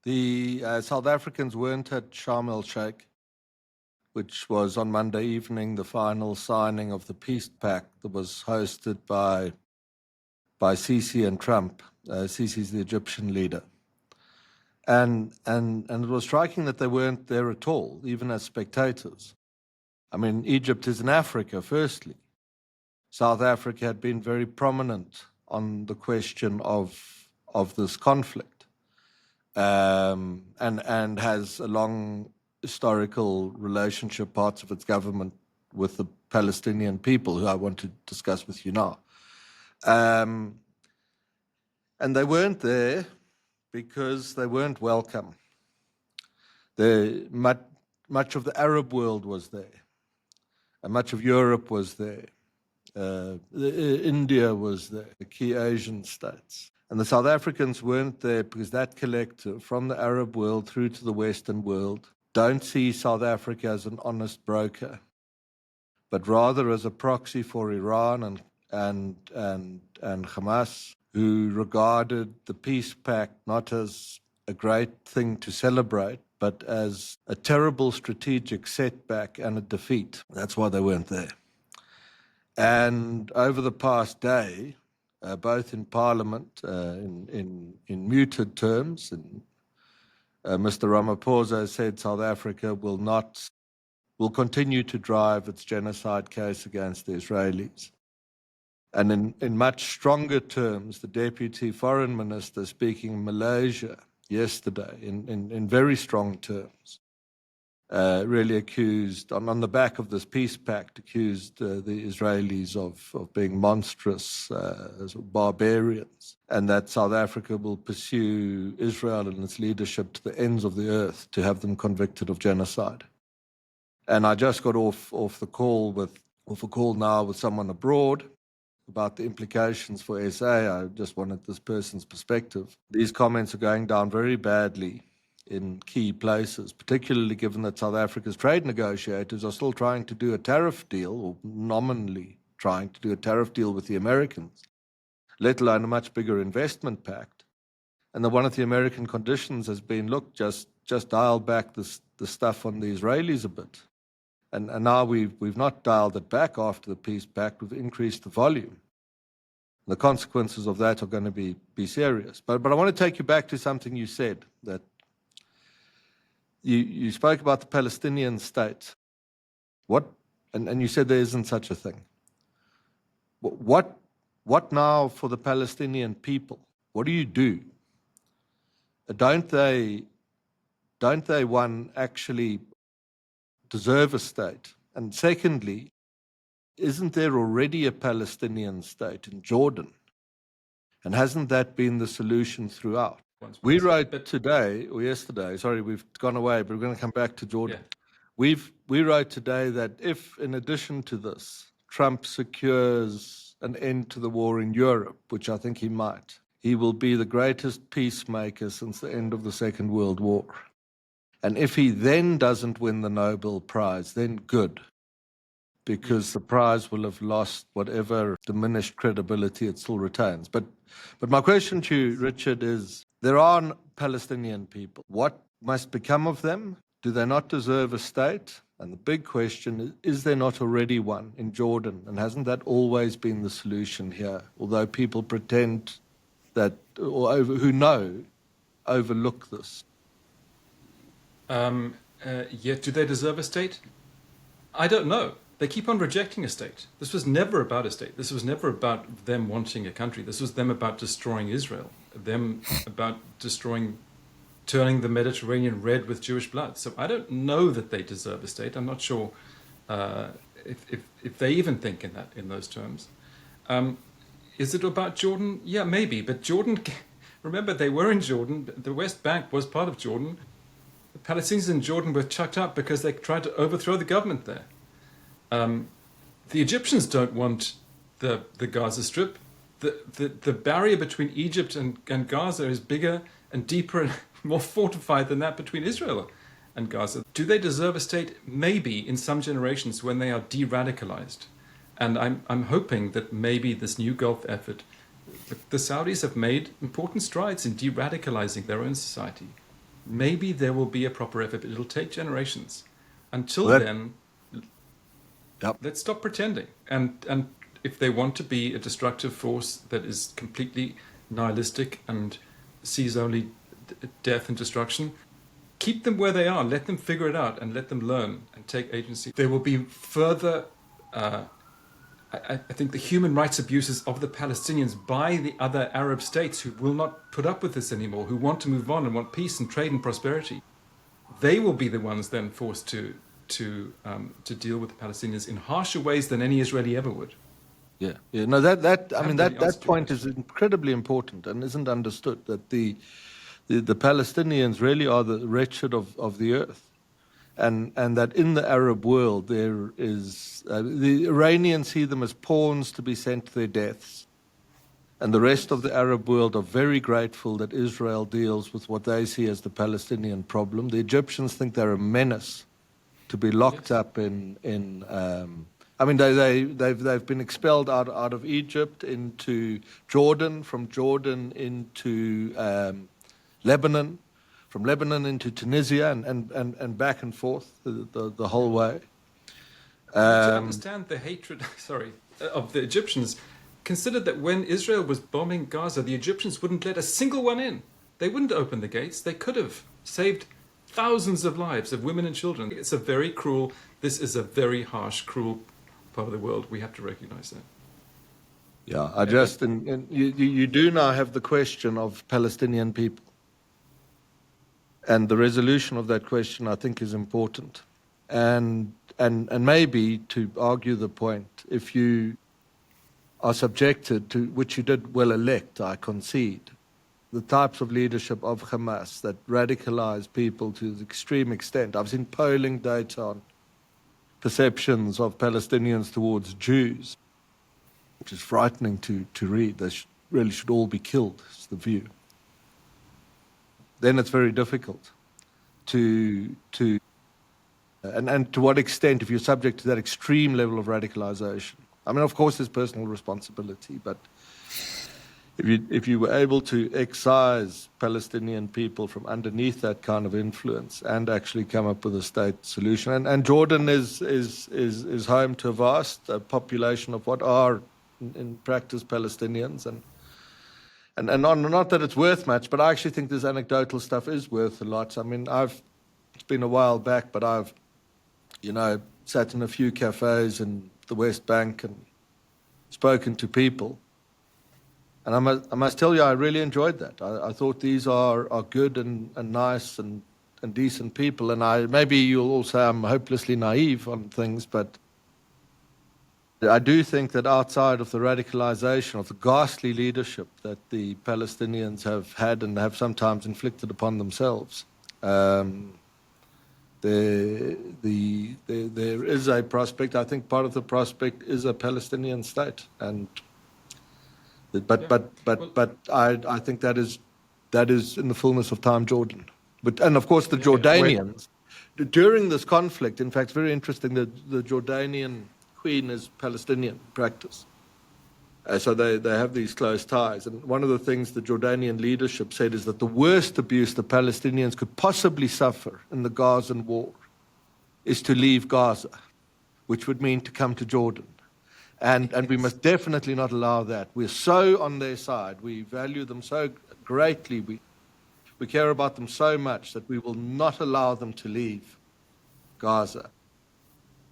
The South Africans weren't at Sharm el-Sheikh, which was on Monday evening the final signing of the peace pact that was hosted by Sisi and Trump. Sisi's the Egyptian leader. And it was striking that they weren't there at all, even as spectators. I mean, Egypt is in Africa, firstly. South Africa had been very prominent on the question of this conflict, and has a long historical relationship, parts of its government, with the Palestinian people, who I want to discuss with you now. And they weren't there because they weren't welcome. Much of the Arab world was there, and much of Europe was there. India was there, the key Asian states. And the South Africans weren't there because that collective, from the Arab world through to the Western world, don't see South Africa as an honest broker, but rather as a proxy for Iran and Hamas, who regarded the peace pact not as a great thing to celebrate, but as a terrible strategic setback and a defeat. That's why they weren't there. And over the past day, both in Parliament, in muted terms, and Mr. Ramaphosa said South Africa will continue to drive its genocide case against the Israelis. And in much stronger terms, the Deputy Foreign Minister, speaking in Malaysia yesterday, in very strong terms, really accused, on the back of this peace pact, accused the Israelis of being monstrous barbarians, and that South Africa will pursue Israel and its leadership to the ends of the earth to have them convicted of genocide. And I just got off a call now with someone abroad about the implications for SA. I just wanted this person's perspective. These comments are going down very badly in key places, particularly given that South Africa's trade negotiators are still trying to do a tariff deal, or nominally trying to do a tariff deal with the Americans, let alone a much bigger investment pact. And one of the American conditions has been, look, just dial back the stuff on the Israelis a bit. And now we've not dialed it back after the peace pact, we've increased the volume. The consequences of that are going to be serious. But I want to take you back to something you said, that you spoke about the Palestinian state. And you said there isn't such a thing. What now for the Palestinian people? What do you do? Don't they, one, actually deserve a state? And secondly, isn't there already a Palestinian state in Jordan? And hasn't that been the solution throughout? We wrote today, or yesterday, sorry, we've gone away, but we're going to come back to Jordan. Yeah. We wrote today that if, in addition to this, Trump secures an end to the war in Europe, which I think he might, he will be the greatest peacemaker since the end of the Second World War. And if he then doesn't win the Nobel Prize, then good, because the prize will have lost whatever diminished credibility it still retains. But my question to you, Richard, is there are Palestinian people. What must become of them? Do they not deserve a state? And the big question is there not already one in Jordan? And hasn't that always been the solution here? Although people pretend that, or who know, overlook this. Do they deserve a state? I don't know. They keep on rejecting a state. This was never about a state. This was never about them wanting a country. This was them about destroying Israel, them about turning the Mediterranean red with Jewish blood. So I don't know that they deserve a state. I'm not sure if they even think in those terms. Is it about Jordan? Yeah, maybe. But Jordan, remember, they were in Jordan. The West Bank was part of Jordan. The Palestinians in Jordan were chucked out because they tried to overthrow the government there. The Egyptians don't want the Gaza Strip. The barrier between Egypt and Gaza is bigger and deeper and more fortified than that between Israel and Gaza. Do they deserve a state? Maybe in some generations when they are de-radicalized. And I'm hoping that maybe this new Gulf effort, the Saudis have made important strides in de-radicalizing their own society. maybe there will be a proper effort, but it'll take generations. Until Well, then, Yep. let's stop pretending. And if they want to be a destructive force that is completely nihilistic and sees only death and destruction, keep them where they are. Let them figure it out and let them learn and take agency. There will be further, I think, the human rights abuses of the Palestinians by the other Arab states who will not put up with this anymore, who want to move on and want peace and trade and prosperity. They will be the ones then forced to deal with the Palestinians in harsher ways than any Israeli ever would. Yeah. No, that point is question. incredibly important and isn't understood, that the Palestinians really are the wretched of the earth. And that in the Arab world there is, the Iranians see them as pawns to be sent to their deaths. And the rest of the Arab world are very grateful that Israel deals with what they see as the Palestinian problem. The Egyptians think they're a menace to be locked up in they've been expelled out of Egypt into Jordan, from Jordan into Lebanon, from Lebanon into Tunisia, and back and forth the whole way. To understand the hatred, of the Egyptians, consider that when Israel was bombing Gaza, the Egyptians wouldn't let a single one in. They wouldn't open the gates. They could have saved thousands of lives of women and children. It's a very cruel, this is a very harsh, cruel part of the world. We have to recognize that. Yeah, you do now have the question of Palestinian people. And the resolution of that question, I think, is important. And maybe, to argue the point, if you are subjected to, which you did well elect, I concede, the types of leadership of Hamas that radicalize people to the extreme extent. I've seen polling data on perceptions of Palestinians towards Jews, which is frightening to read. They really should all be killed, is the view. Then it's very difficult and to what extent, if you're subject to that extreme level of radicalization. I mean, of course, there's personal responsibility, but if you were able to excise Palestinian people from underneath that kind of influence and actually come up with a state solution, and Jordan is home to a vast population of what are in practice Palestinians, and not that it's worth much, but I actually think this anecdotal stuff is worth a lot. I mean, it's been a while back, but I've sat in a few cafes in the West Bank and spoken to people. And I must tell you, I really enjoyed that. I thought these are good and nice and decent people. And maybe you'll all say I'm hopelessly naive on things, but I do think that outside of the radicalization of the ghastly leadership that the Palestinians have had and have sometimes inflicted upon themselves, there is a prospect. I think part of the prospect is a Palestinian state, but I think that is in the fullness of time Jordan. And of course the Jordanians during this conflict. In fact, it's very interesting that the Jordanian Queen is Palestinian practice. So they have these close ties. And one of the things the Jordanian leadership said is that the worst abuse the Palestinians could possibly suffer in the Gazan war is to leave Gaza, which would mean to come to Jordan. And we must definitely not allow that. We're so on their side. We value them so greatly. We care about them so much that we will not allow them to leave Gaza.